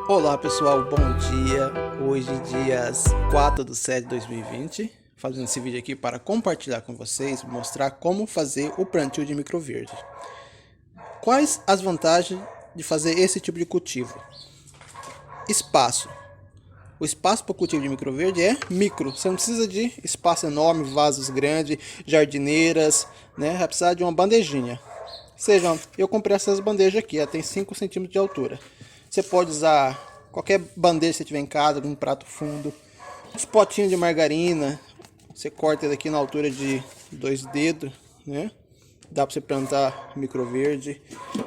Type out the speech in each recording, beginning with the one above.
Olá pessoal, bom dia. Hoje, dias 4/7/2020, fazendo esse vídeo aqui para compartilhar com vocês, mostrar como fazer o plantio de microverde. Quais as vantagens de fazer esse tipo de cultivo? Espaço. O espaço para o cultivo de microverde é micro. Você não precisa de espaço enorme, vasos grandes, jardineiras, né? Vai precisar de uma bandejinha. Seja, eu comprei essas bandejas aqui, ela tem 5 centímetros de altura. Você pode usar qualquer bandeja que você tiver em casa, um prato fundo. Os potinhos de margarina, você corta ele aqui na altura de 2 dedos, né? Dá para você plantar microverde.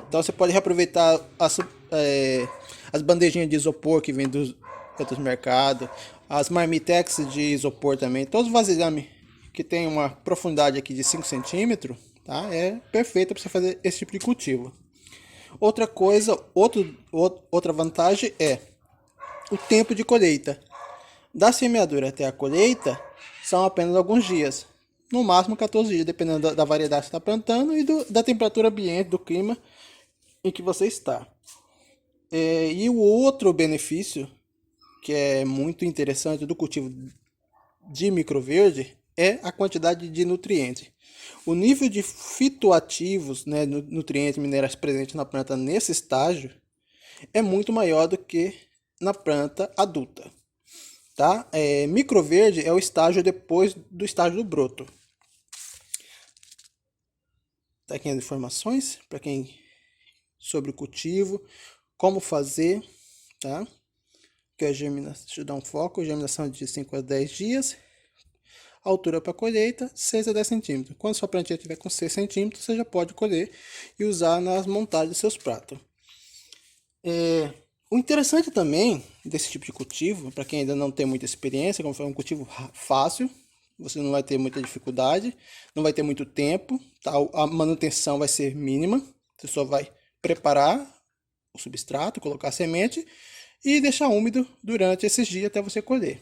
Então você pode reaproveitar as bandejinhas de isopor que vem dos outros mercados, as marmitex de isopor também, todos os vasilhames que tem uma profundidade aqui de 5 centímetros, tá? É perfeito para você fazer esse tipo de cultivo. Outra coisa, outra vantagem é o tempo de colheita. Da semeadura até a colheita são apenas alguns dias, no máximo 14 dias, dependendo da variedade que você está plantando e da temperatura ambiente, do clima em que você está. E o outro benefício, que é muito interessante do cultivo de microverde, é a quantidade de nutrientes. O nível de fitoativos, né, nutrientes minerais presentes na planta nesse estágio, é muito maior do que na planta adulta. Tá? Microverde é o estágio depois do estágio do broto. Tá aqui as informações para quem sobre o cultivo, como fazer, tá? Que é a germinação, deixa eu dar um foco, germinação de 5 a 10 dias. Altura para colheita, 6 a 10 centímetros. Quando sua plantinha estiver com 6 centímetros, você já pode colher e usar nas montagens dos seus pratos. O interessante também desse tipo de cultivo, para quem ainda não tem muita experiência, como foi um cultivo fácil, você não vai ter muita dificuldade, não vai ter muito tempo, tá? A manutenção vai ser mínima, você só vai preparar o substrato, colocar a semente e deixar úmido durante esses dias até você colher.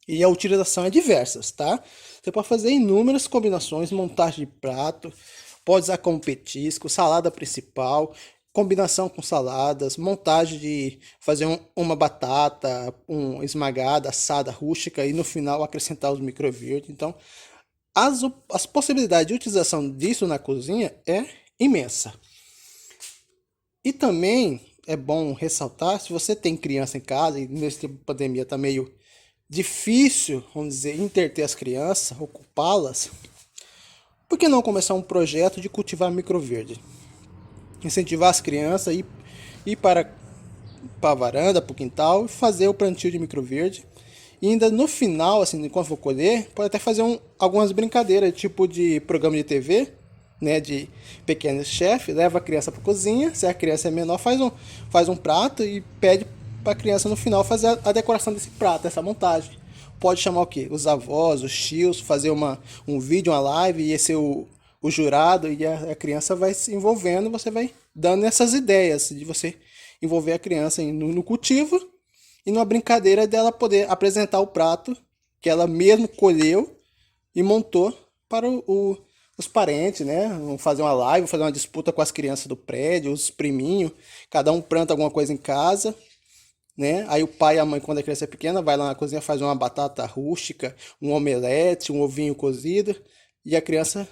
E a utilização é diversas, tá? Você pode fazer inúmeras combinações, montagem de prato, pode usar como petisco, salada principal, combinação com saladas, montagem de fazer uma batata, esmagada, assada, rústica e no final acrescentar os microverdes. Então, as possibilidades de utilização disso na cozinha é imensa. E também é bom ressaltar, se você tem criança em casa e nesse tempo de pandemia está meio difícil, vamos dizer, entreter as crianças, ocupá-las, por que não começar um projeto de cultivar microverde? Incentivar as crianças a ir para a varanda, para o quintal, e fazer o plantio de microverde. E ainda no final, assim, quando for colher, pode até fazer algumas brincadeiras, tipo de programa de TV, né, de pequeno chefe, leva a criança para a cozinha, se a criança é menor, faz um prato e pede para a criança no final fazer a decoração desse prato, essa montagem. Pode chamar o quê? Os avós, os tios, fazer um vídeo, uma live, e esse é o jurado, e a criança vai se envolvendo, você vai dando essas ideias de você envolver a criança no cultivo e numa brincadeira dela poder apresentar o prato que ela mesmo colheu e montou para os parentes, né? Vão fazer uma live, fazer uma disputa com as crianças do prédio, os priminhos, cada um planta alguma coisa em casa, né? Aí o pai e a mãe, quando a criança é pequena, vai lá na cozinha, faz uma batata rústica, um omelete, um ovinho cozido, e a criança,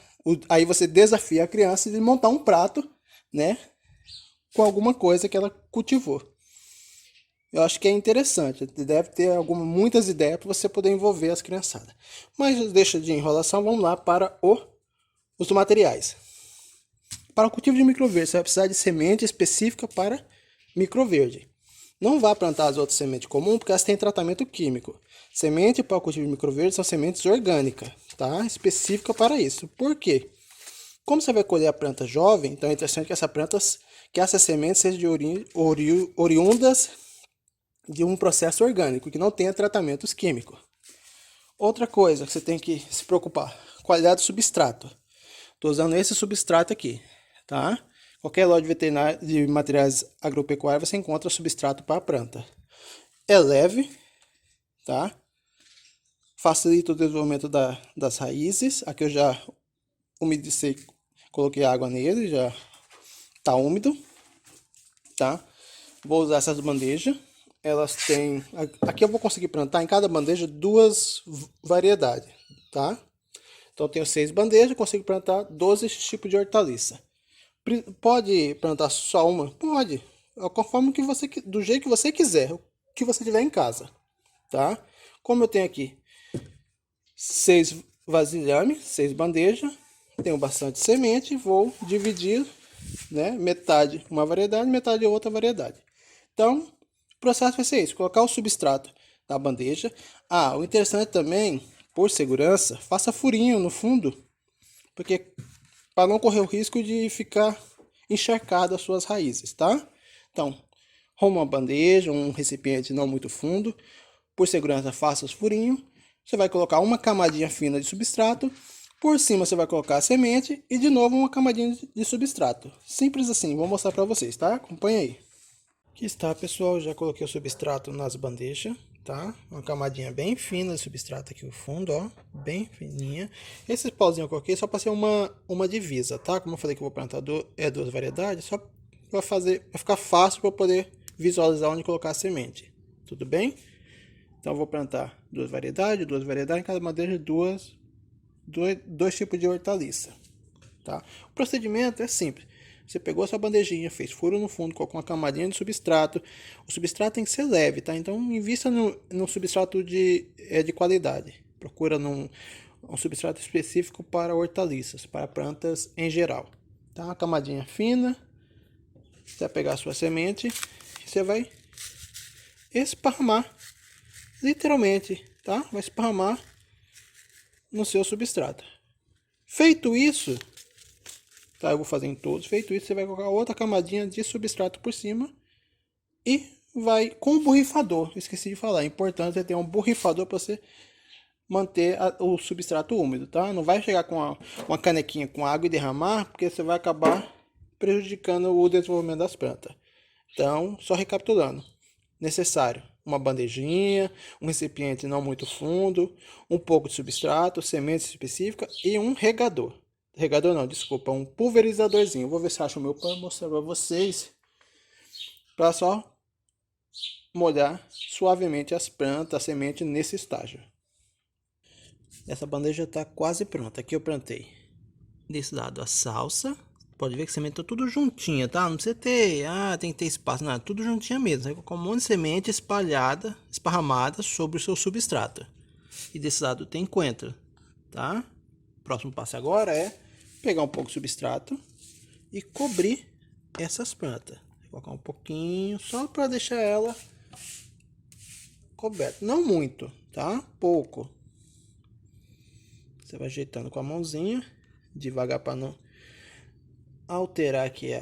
aí você desafia a criança de montar um prato, né? Com alguma coisa que ela cultivou. Eu acho que é interessante, deve ter muitas ideias para você poder envolver as criançadas. Mas deixa de enrolação, vamos lá para os materiais. Para o cultivo de microverde, você vai precisar de semente específica para microverde. Não vá plantar as outras sementes comuns, porque elas têm tratamento químico. Semente para o cultivo de microverde são sementes orgânicas, tá? Específica para isso. Por quê? Como você vai colher a planta jovem, então é interessante que essas sementes sejam oriundas de um processo orgânico, que não tenha tratamentos químicos. Outra coisa que você tem que se preocupar, qualidade do substrato. Estou usando esse substrato aqui, tá? Qualquer loja veterinária de materiais agropecuários você encontra substrato para a planta. É leve, tá? Facilita o desenvolvimento das raízes. Aqui eu já umedeci, coloquei água nele, já está úmido, tá? Vou usar essas bandejas. Elas têm... Aqui eu vou conseguir plantar em cada bandeja 2 variedades, tá? Então eu tenho 6 bandejas, consigo plantar 12 tipos de hortaliça. Pode plantar só uma? Pode. Conforme que você, do jeito que você quiser, o que você tiver em casa, tá? Como eu tenho aqui 6 vasilhames, 6 bandejas, tenho bastante semente, vou dividir, né? Metade uma variedade, metade outra variedade. Então, o processo vai ser isso: colocar o substrato na bandeja. Ah, o interessante também, por segurança, faça furinho no fundo, porque para não correr o risco de ficar encharcado as suas raízes, tá? Então, arruma uma bandeja, um recipiente não muito fundo. Por segurança, faça os furinhos. Você vai colocar uma camadinha fina de substrato. Por cima você vai colocar a semente e de novo uma camadinha de substrato. Simples assim, vou mostrar para vocês, tá? Acompanha aí. Aqui está, pessoal, já coloquei o substrato nas bandejas, tá? Uma camadinha bem fina de substrato aqui no fundo, ó, bem fininha. Esses pauzinhos que eu coloquei só para ser uma divisa, tá? Como eu falei que eu vou plantar duas variedades, só para ficar fácil para poder visualizar onde colocar a semente. Tudo bem? Então eu vou plantar duas variedades, em cada bandeja dois tipos de hortaliça, tá? O procedimento é simples. Você pegou a sua bandejinha, fez furo no fundo, colocou uma camadinha de substrato. O substrato tem que ser leve, tá? Então invista no substrato de qualidade. Procura um substrato específico para hortaliças, para plantas em geral. Tá? Uma camadinha fina. Você vai pegar a sua semente e você vai esparramar, literalmente, tá? Vai esparramar no seu substrato. Feito isso, tá? Eu vou fazer em todos. Feito isso, você vai colocar outra camadinha de substrato por cima e vai com o borrifador. Esqueci de falar, é importante é ter um borrifador para você manter o substrato úmido, tá? Não vai chegar com uma canequinha com água e derramar, porque você vai acabar prejudicando o desenvolvimento das plantas. Então, só recapitulando: necessário uma bandejinha, um recipiente não muito fundo, um pouco de substrato, semente específica e um regador. Regador não, desculpa, um pulverizadorzinho. Vou ver se acho o meu para mostrar para vocês. Para só molhar suavemente as plantas, a semente nesse estágio. Essa bandeja está quase pronta. Aqui eu plantei desse lado a salsa. Pode ver que a semente tá tudo juntinha, tá? Não precisa ter, tem que ter espaço, nada, tudo juntinha mesmo. Aí colocar um monte de semente espalhada, esparramada sobre o seu substrato. E desse lado tem coentro, tá? O próximo passo agora é pegar um pouco de substrato e cobrir essas plantas. Vou colocar um pouquinho, só para deixar ela coberta. Não muito, tá? Pouco. Você vai ajeitando com a mãozinha, devagar para não alterar aqui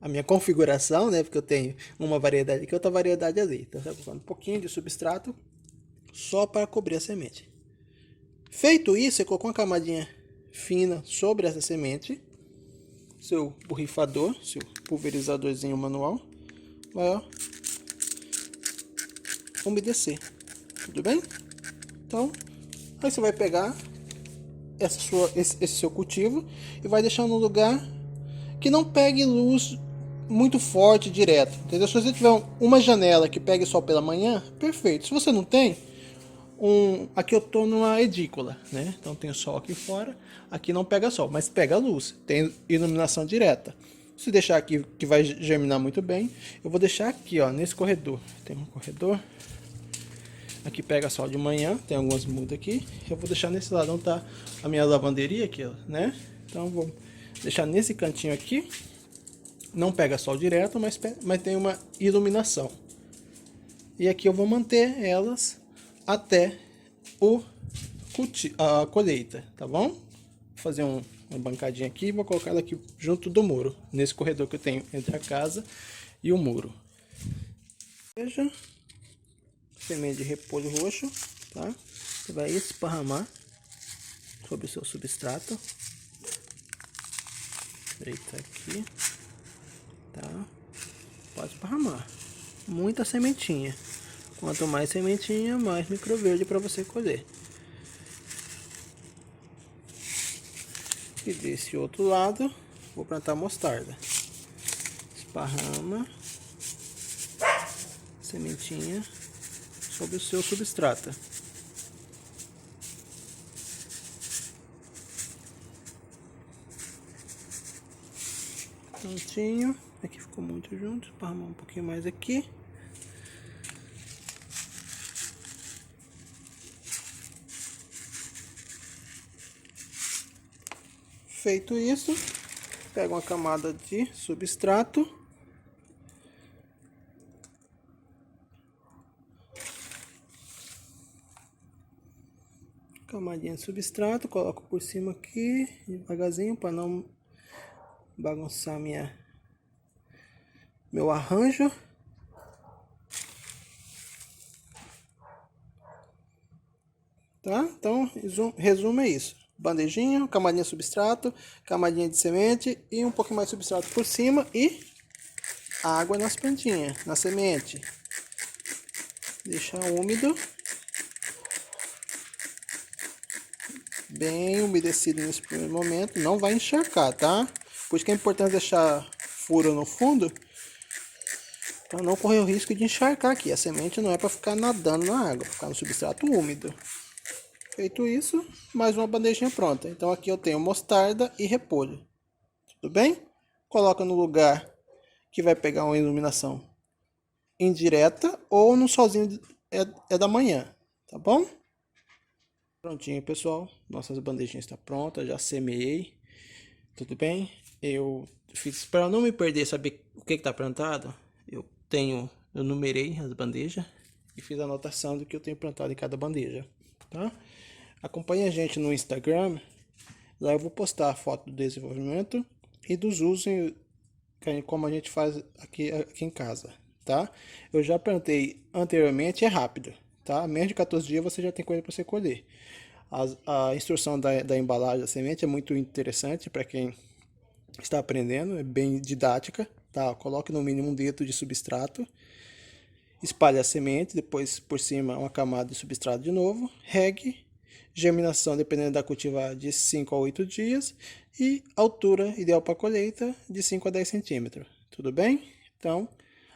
a minha configuração, né? Porque eu tenho uma variedade aqui, outra variedade ali. Então, você vai colocando um pouquinho de substrato só para cobrir a semente. Feito isso, você colocou uma camadinha fina sobre essa semente. Seu borrifador, seu pulverizadorzinho manual, vai, ó, umedecer. Tudo bem? Então, aí você vai pegar esse seu cultivo e vai deixar num lugar que não pegue luz muito forte direto, entendeu? Se você tiver uma janela que pegue sol pela manhã, perfeito. Se você não tem, aqui eu tô numa edícula, né? Então tem o sol aqui fora, aqui não pega sol, mas pega luz, tem iluminação direta. Se deixar aqui, que vai germinar muito bem, eu vou deixar aqui, ó, nesse corredor. Tem um corredor. Aqui pega sol de manhã, tem algumas mudas aqui. Eu vou deixar nesse lado onde tá a minha lavanderia aqui, ó, né? Então vou deixar nesse cantinho aqui. Não pega sol direto, mas tem uma iluminação. E aqui eu vou manter elas até a colheita, tá bom? Vou fazer uma bancadinha aqui e vou colocar ela aqui junto do muro, nesse corredor que eu tenho entre a casa e o muro. Veja, semente de repolho roxo, tá? Você vai esparramar sobre o seu substrato. Eita, aqui, tá? Pode esparramar. Muita sementinha. Quanto mais sementinha, mais microverde para você colher. E desse outro lado, vou plantar mostarda. Esparrama. sementinha sobre o seu substrato. Prontinho. Aqui ficou muito junto. Vou arrumar um pouquinho mais aqui. Feito isso, pego uma camada de substrato. Camadinha de substrato, coloco por cima aqui, devagarzinho, para não bagunçar meu arranjo. Tá? Então, resumo é isso. Bandejinha, camadinha de substrato, camadinha de semente e um pouquinho mais de substrato por cima e água nas plantinhas, na semente. Deixar úmido. Bem umedecido nesse primeiro momento, não vai encharcar, tá? Por isso que é importante deixar furo no fundo, para não correr o risco de encharcar aqui. A semente não é para ficar nadando na água, ficar no substrato úmido. Feito isso, mais uma bandejinha pronta. Então aqui eu tenho mostarda e repolho. Tudo bem? Coloca no lugar que vai pegar uma iluminação indireta ou no solzinho da manhã, tá bom? Prontinho, pessoal. Nossas bandejinhas estão prontas, já semeei. Tudo bem? Eu fiz para não me perder, saber o que está plantado. Eu numerei as bandejas e fiz a anotação do que eu tenho plantado em cada bandeja, tá? Acompanhe a gente no Instagram, lá eu vou postar a foto do desenvolvimento e dos usos, como a gente faz aqui em casa, tá? Eu já plantei anteriormente, é rápido, tá? Menos de 14 dias você já tem coisa para você colher. A instrução da embalagem da semente é muito interessante para quem está aprendendo, é bem didática, tá? Coloque no mínimo um dedo de substrato, espalhe a semente, depois por cima uma camada de substrato de novo, regue. Germinação, dependendo da cultivar, de 5 a 8 dias. E altura ideal para colheita, de 5 a 10 centímetros. Tudo bem? Então,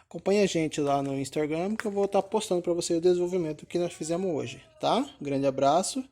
acompanhe a gente lá no Instagram, que eu vou estar postando para você o desenvolvimento que nós fizemos hoje, tá? Grande abraço